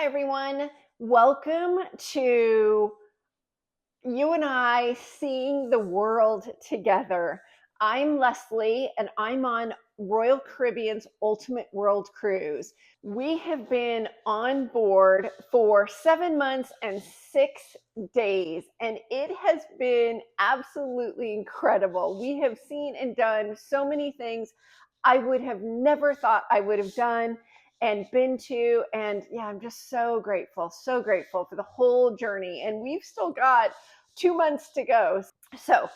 Hi, everyone. Welcome to you and I seeing the world together. I'm Leslie, and I'm on Royal Caribbean's Ultimate World Cruise. We have been on board for 7 months and 6 days, and it has been absolutely incredible. We have seen and done so many things I would have never thought I would have done and been to. And yeah, I'm just so grateful for the whole journey. And we've still got 2 months to go. So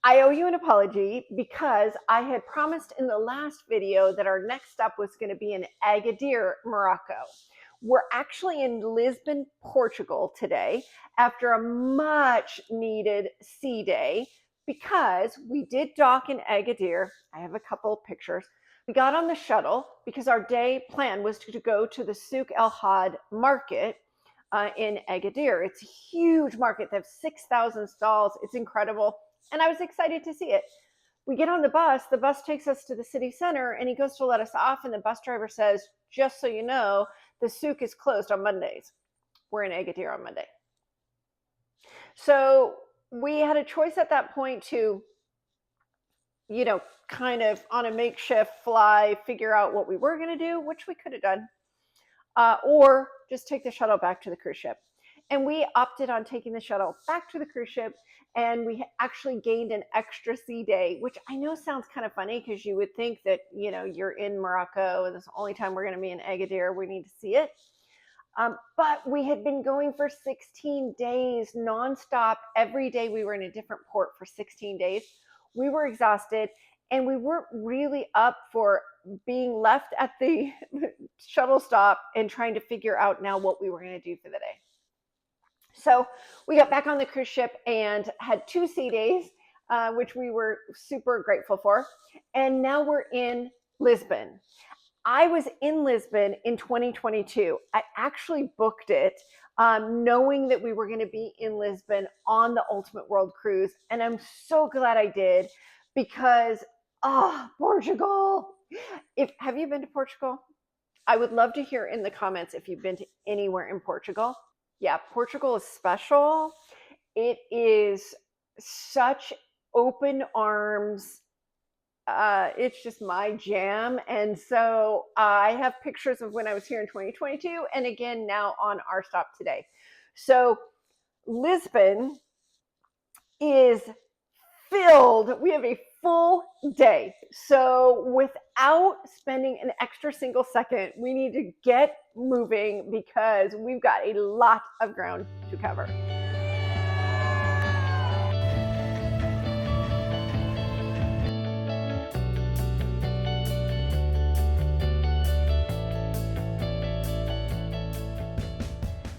I owe you an apology because I had promised in the last video that our next stop was going to be in Agadir, Morocco. We're actually in Lisbon, Portugal today after a much needed sea day because we did dock in Agadir. I have a couple of pictures. We got on the shuttle because our day plan was to go to the Souk El Had market in Agadir. It's a huge market. They have 6,000 stalls. It's incredible. And I was excited to see it. We get on the bus takes us to the city center, and he goes to let us off, and the bus driver says, just so you know, the souk is closed on Mondays. We're in Agadir on Monday. So we had a choice at that point to, kind of on a makeshift fly, figure out what we were going to do, which we could have done, or just take the shuttle back to the cruise ship. And we opted on taking the shuttle back to the cruise ship, and we actually gained an extra sea day, which I know sounds kind of funny because you would think that, you're in Morocco and this is the only time we're going to be in Agadir, we need to see it. But we had been going for 16 days nonstop. Every day we were in a different port for 16 days. We were exhausted, and we weren't really up for being left at the shuttle stop and trying to figure out now what we were going to do for the day. So we got back on the cruise ship and had 2 sea days, which we were super grateful for. And now we're in Lisbon. I was in Lisbon in 2022. I actually booked it knowing that we were going to be in Lisbon on the Ultimate World Cruise. And I'm so glad I did because, Portugal. Have you been to Portugal? I would love to hear in the comments if you've been to anywhere in Portugal. Yeah, Portugal is special. It is such open arms. It's just my jam. And so I have pictures of when I was here in 2022 and again now on our stop today. So Lisbon is filled. We have a full day. So without spending an extra single second, we need to get moving because we've got a lot of ground to cover.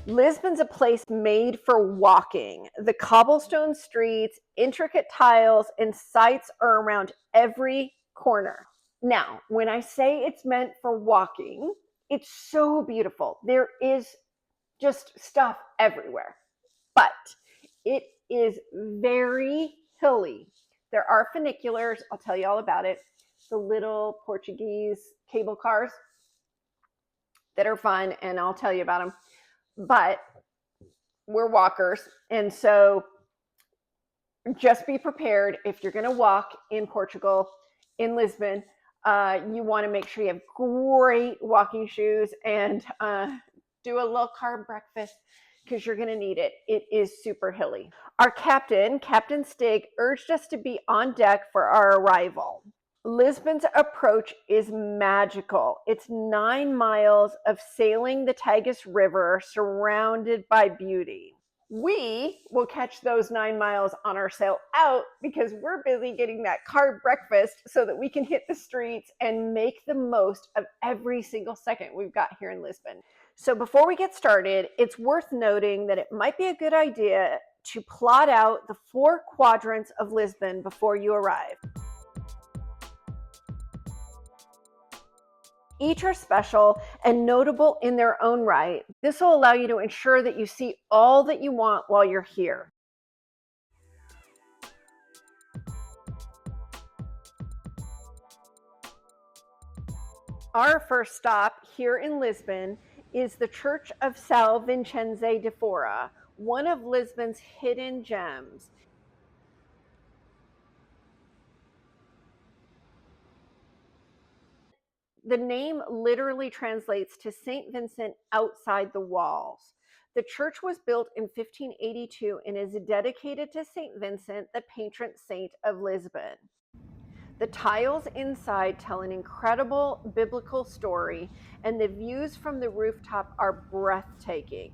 Lisbon's a place made for walking. The cobblestone streets, intricate tiles, and sights are around every corner. Now, when I say it's meant for walking, it's so beautiful. There is just stuff everywhere, but it is very hilly. There are funiculars. I'll tell you all about it. The little Portuguese cable cars that are fun, and I'll tell you about them. But we're walkers, and so just be prepared if you're going to walk in Portugal, in Lisbon. You want to make sure you have great walking shoes and do a low carb breakfast because you're going to need it. It is super hilly. Our Captain Stig, urged us to be on deck for our arrival. Lisbon's approach is magical. It's 9 miles of sailing the Tagus River surrounded by beauty. We will catch those 9 miles on our sail out because we're busy getting that carb breakfast so that we can hit the streets and make the most of every single second we've got here in Lisbon. So before we get started, it's worth noting that it might be a good idea to plot out the 4 quadrants of Lisbon before you arrive. Each are special and notable in their own right. This will allow you to ensure that you see all that you want while you're here. Our first stop here in Lisbon is the Church of São Vicente de Fora, one of Lisbon's hidden gems. The name literally translates to St. Vincent outside the walls. The church was built in 1582 and is dedicated to St. Vincent, the patron saint of Lisbon. The tiles inside tell an incredible biblical story, and the views from the rooftop are breathtaking.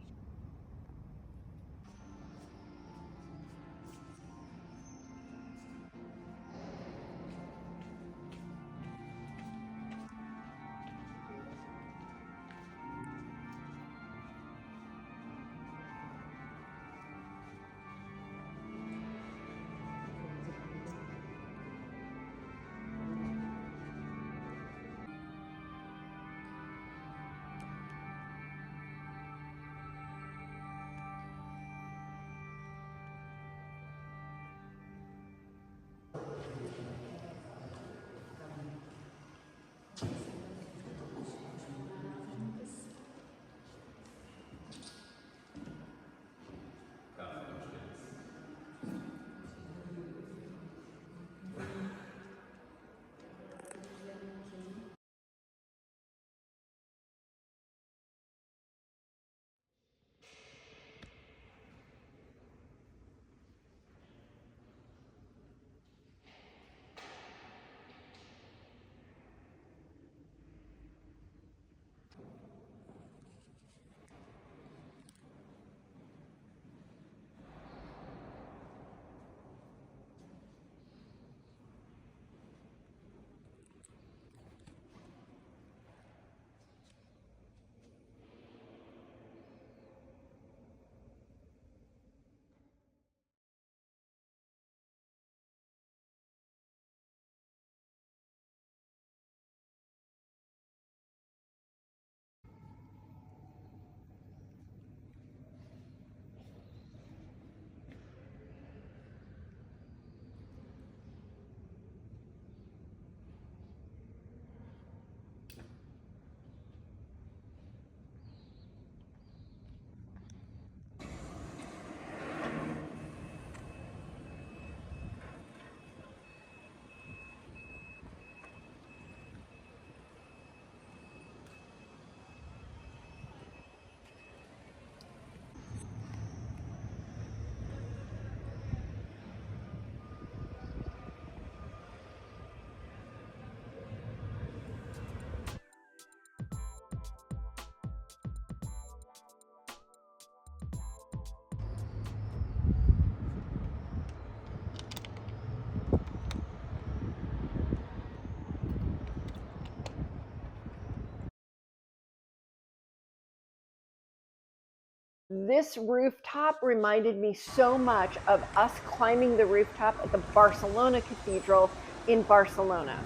This rooftop reminded me so much of us climbing the rooftop at the Barcelona Cathedral in Barcelona.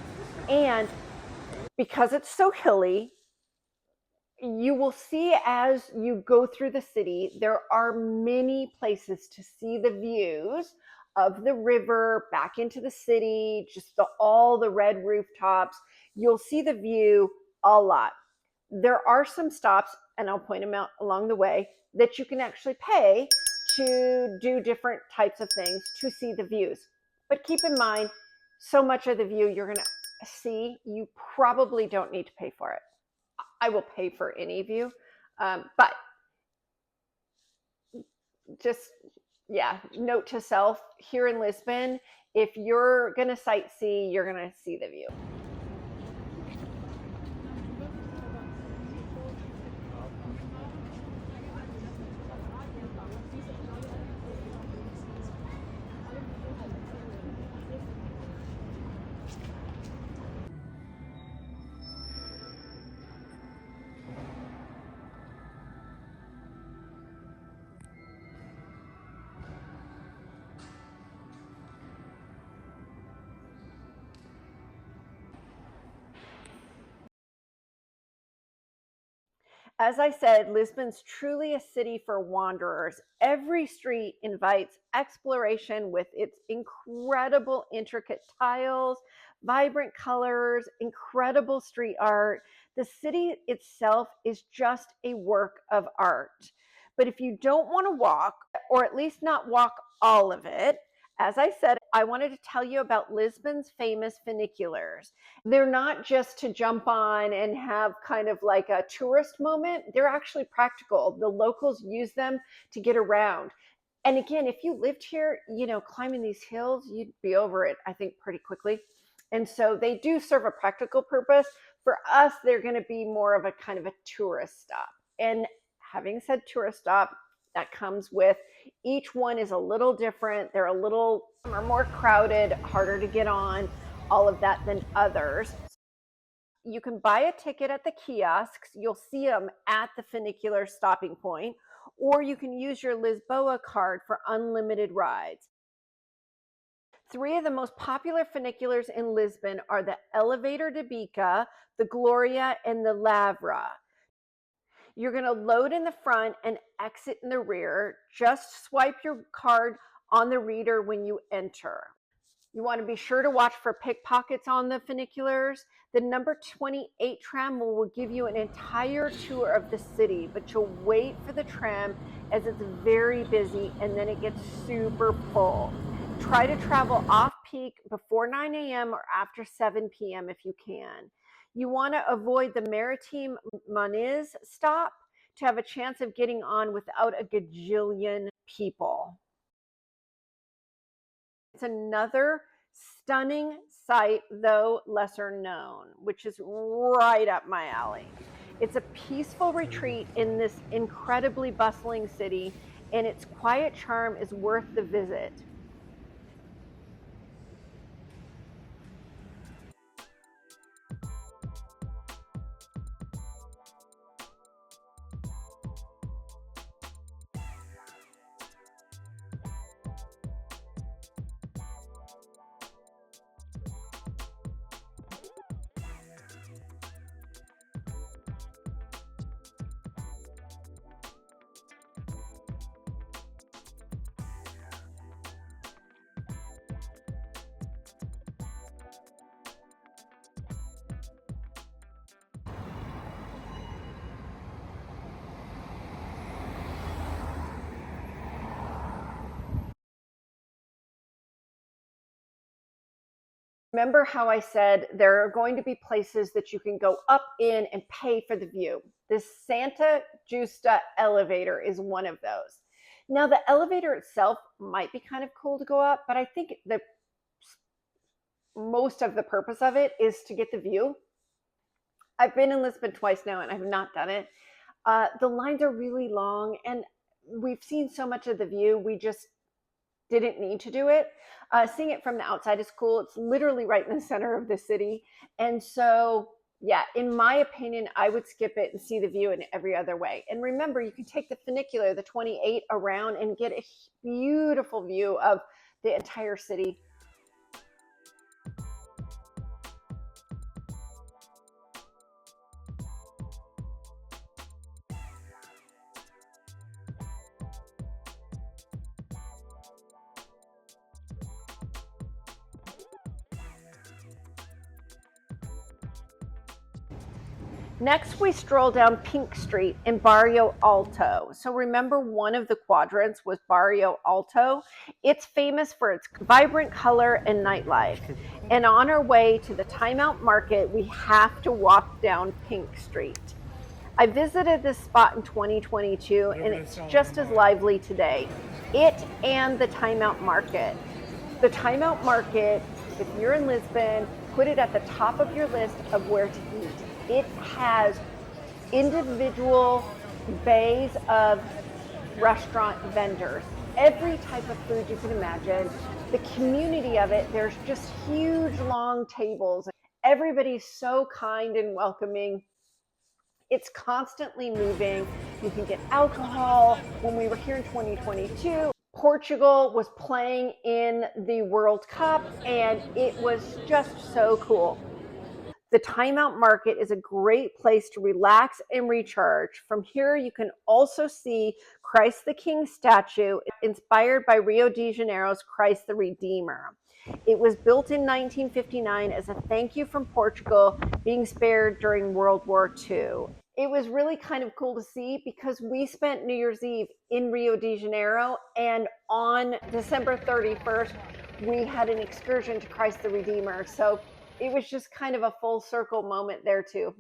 And because it's so hilly, you will see as you go through the city, there are many places to see the views of the river back into the city, just all the red rooftops. You'll see the view a lot. There are some stops, and I'll point them out along the way, that you can actually pay to do different types of things to see the views. But keep in mind, so much of the view you're going to see, you probably don't need to pay for it. I will pay for any view, but just, yeah, note to self, here in Lisbon, if you're going to sightsee, you're going to see the view. As I said, Lisbon's truly a city for wanderers. Every street invites exploration with its incredible intricate tiles, vibrant colors, incredible street art. The city itself is just a work of art. But if you don't want to walk, or at least not walk all of it, as I said, I wanted to tell you about Lisbon's famous funiculars. They're not just to jump on and have kind of like a tourist moment. They're actually practical. The locals use them to get around. And again, if you lived here, climbing these hills, you'd be over it, I think, pretty quickly. And so they do serve a practical purpose. For us, they're going to be more of a kind of a tourist stop. And having said tourist stop, that comes with each one is a little different. They're a little are more crowded, harder to get on, all of that than others. You can buy a ticket at the kiosks. You'll see them at the funicular stopping point, or you can use your Lisboa card for unlimited rides. 3 of the most popular funiculars in Lisbon are the Elevator de Bica, the Gloria, and the Lavra. You're going to load in the front and exit in the rear. Just swipe your card on the reader when you enter. You want to be sure to watch for pickpockets on the funiculars. The number 28 tram will give you an entire tour of the city, but you'll wait for the tram as it's very busy and then it gets super full. Try to travel off-peak before 9 a.m. or after 7 p.m. if you can. You want to avoid the Maritime Muniz stop to have a chance of getting on without a gajillion people. It's another stunning site, though lesser known, which is right up my alley. It's a peaceful retreat in this incredibly bustling city, and its quiet charm is worth the visit. Remember how I said there are going to be places that you can go up in and pay for the view. This Santa Justa elevator is one of those. Now, the elevator itself might be kind of cool to go up, but I think that most of the purpose of it is to get the view. I've been in Lisbon twice now and I've not done it. The lines are really long and we've seen so much of the view, we just didn't need to do it. Seeing it from the outside is cool. It's literally right in the center of the city. And so, yeah, in my opinion, I would skip it and see the view in every other way. And remember, you can take the funicular, the 28, around and get a beautiful view of the entire city. Next, we stroll down Pink Street in Barrio Alto. So remember, one of the quadrants was Barrio Alto. It's famous for its vibrant color and nightlife. And on our way to the Time Out Market, we have to walk down Pink Street. I visited this spot in 2022, and it's just as lively today. It and the Time Out Market. The Time Out Market, if you're in Lisbon, put it at the top of your list of where to eat. It has individual bays of restaurant vendors, every type of food you can imagine. The community of it, there's just huge long tables. Everybody's so kind and welcoming. It's constantly moving. You can get alcohol. When we were here in 2022, Portugal was playing in the World Cup, and it was just so cool. The Time Out Market is a great place to relax and recharge. From here, you can also see Christ the King statue, inspired by Rio de Janeiro's Christ the Redeemer. It was built in 1959 as a thank you from Portugal being spared during World War II. It was really kind of cool to see because we spent New Year's Eve in Rio de Janeiro, and on December 31st, we had an excursion to Christ the Redeemer. So it was just kind of a full circle moment there too.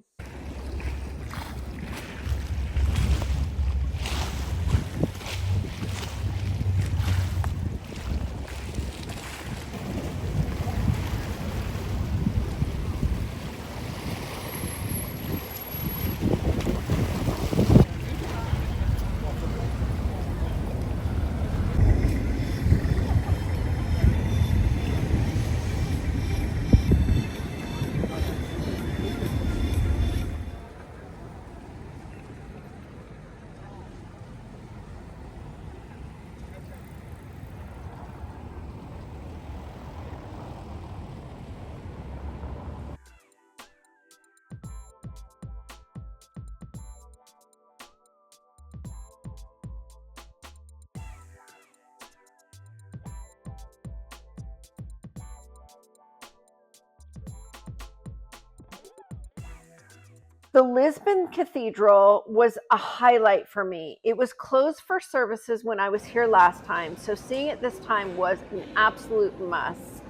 The Lisbon Cathedral was a highlight for me. It was closed for services when I was here last time, so seeing it this time was an absolute must.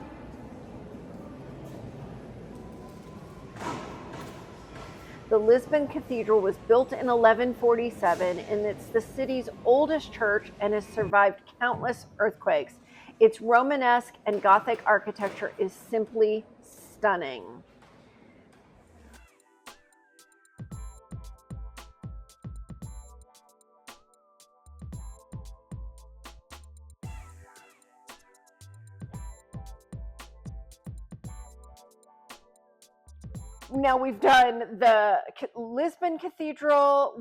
The Lisbon Cathedral was built in 1147, and it's the city's oldest church and has survived countless earthquakes. Its Romanesque and Gothic architecture is simply stunning. Now we've done the Lisbon Cathedral,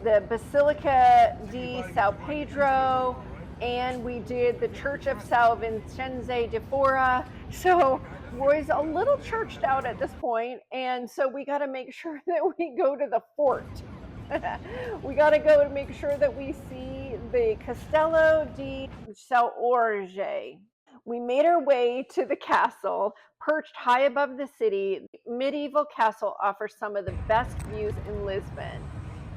the Basilica di São Pedro, and we did the Church of São Vicente de Fora. So Roy's a little churched out at this point, and so we got to make sure that we go to the fort. We got to go and make sure that we see the Castelo de São Jorge. We made our way to the castle, perched high above the city. The medieval castle offers some of the best views in Lisbon.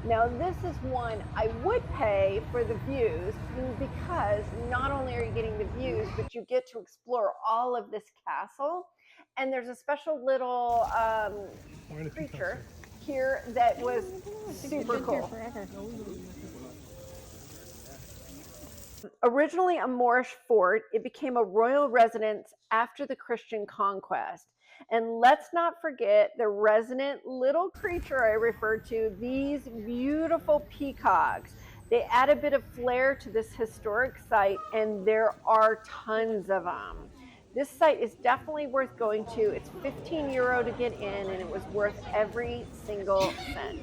Now, this is one I would pay for the views, because not only are you getting the views, but you get to explore all of this castle. And there's a special little creature here that was super cool. Originally a Moorish fort, it became a royal residence after the Christian conquest. And let's not forget the resident little creature I referred to, these beautiful peacocks. They add a bit of flair to this historic site, and there are tons of them. This site is definitely worth going to. It's €15 to get in, and it was worth every single cent.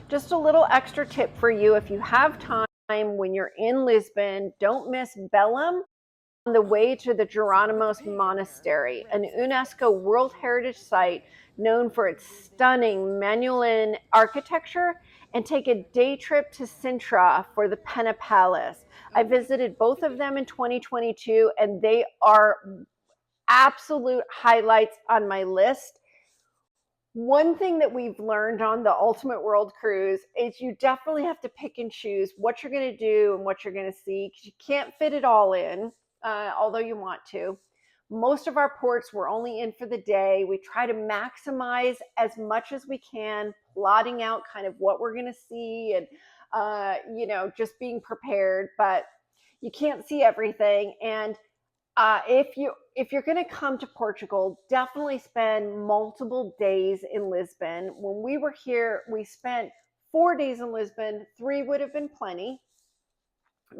Just a little extra tip for you: if you have time when you're in Lisbon, don't miss Belém on the way to the Geronimos Monastery, an UNESCO World Heritage Site known for its stunning Manueline architecture, and take a day trip to Sintra for the Pena Palace. I visited both of them in 2022, and they are absolute highlights on my list. One thing that we've learned on the Ultimate World Cruise is you definitely have to pick and choose what you're going to do and what you're going to see, because you can't fit it all in, although you want to. Most of our ports were only in for the day. We try to maximize as much as we can, plotting out kind of what we're going to see and, just being prepared, but you can't see everything. And if you're going to come to Portugal, definitely spend multiple days in Lisbon. When we were here, we spent 4 days in Lisbon. 3 would have been plenty.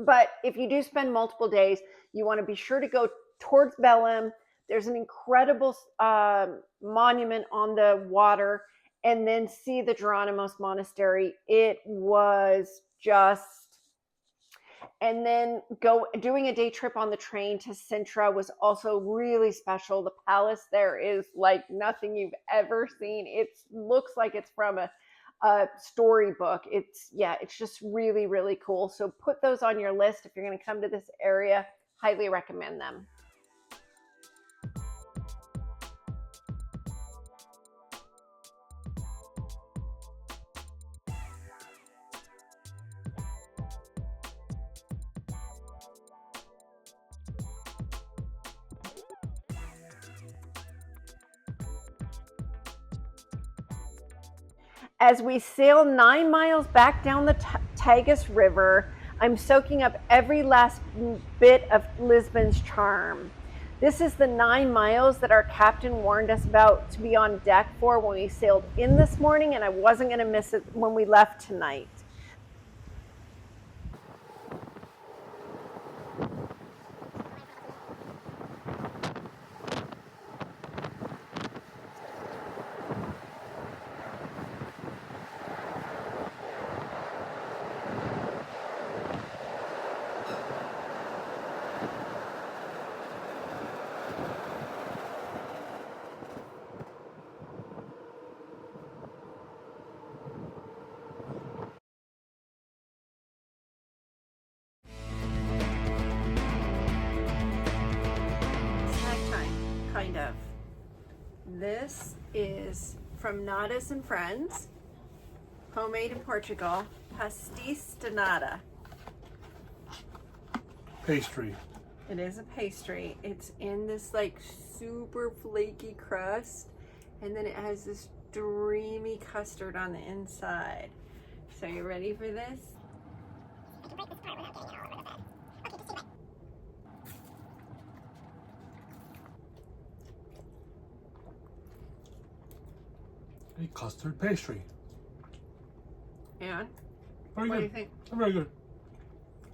But if you do spend multiple days, you want to be sure to go towards Belém. There's an incredible monument on the water, and then see the Geronimos Monastery. It was just, and then doing a day trip on the train to Sintra was also really special. The palace there is like nothing you've ever seen. It looks like it's from a storybook. It's just really, really cool. So put those on your list if you're going to come to this area. Highly recommend them. As we sail 9 miles back down the Tagus River, I'm soaking up every last bit of Lisbon's charm. This is the 9 miles that our captain warned us about to be on deck for when we sailed in this morning, and I wasn't going to miss it when we left tonight. Kind of. This is from Nadas and Friends, homemade in Portugal, pastis de nata. Pastry. It is a pastry. It's in this like super flaky crust, and then it has this dreamy custard on the inside. So you ready for this? I can break this part without getting it all over the bed. Okay, just do it. A custard pastry. And Very what good. do you think? Very good.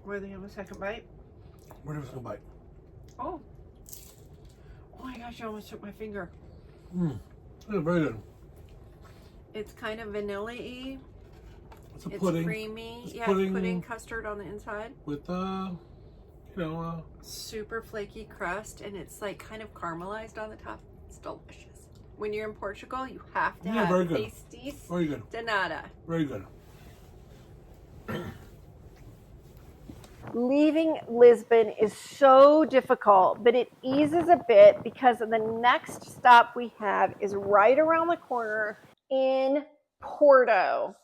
Where do you have a second bite? Where do we bite? Oh my gosh, I almost took my finger. Yeah, very good. It's kind of vanilla-y. It's a pudding. Creamy. It's pudding custard on the inside. With super flaky crust, and it's like kind of caramelized on the top. It's delicious. When you're in Portugal, you have to have very good. pastis Very good. de nata. Very good. Leaving Lisbon is so difficult, but it eases a bit because the next stop we have is right around the corner in Porto.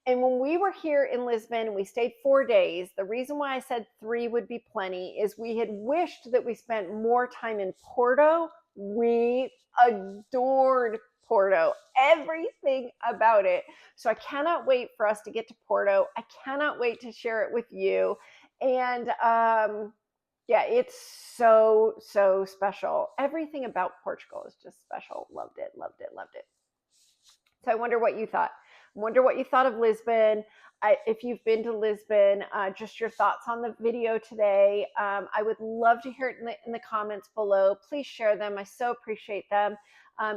And when we were here in Lisbon, we stayed 4 days. The reason why I said 3 would be plenty is we had wished that we spent more time in Porto. We adored Porto, everything about it. So I cannot wait for us to get to Porto. I cannot wait to share it with you. And it's so, so special. Everything about Portugal is just special. Loved it, loved it, loved it. So I wonder what you thought. I wonder what you thought of Lisbon. If you've been to Lisbon, just your thoughts on the video today. I would love to hear it in the comments below. Please share them. I so appreciate them.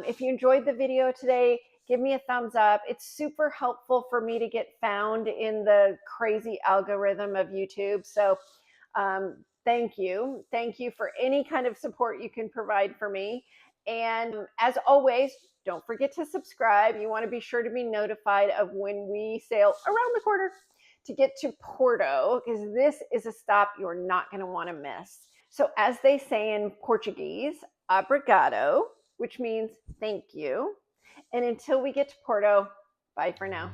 If you enjoyed the video today, give me a thumbs up. It's super helpful for me to get found in the crazy algorithm of YouTube. So thank you. Thank you for any kind of support you can provide for me. And as always, don't forget to subscribe. You want to be sure to be notified of when we sail around the corner to get to Porto, because this is a stop you're not going to want to miss. So as they say in Portuguese, obrigado, which means thank you. And until we get to Porto, bye for now.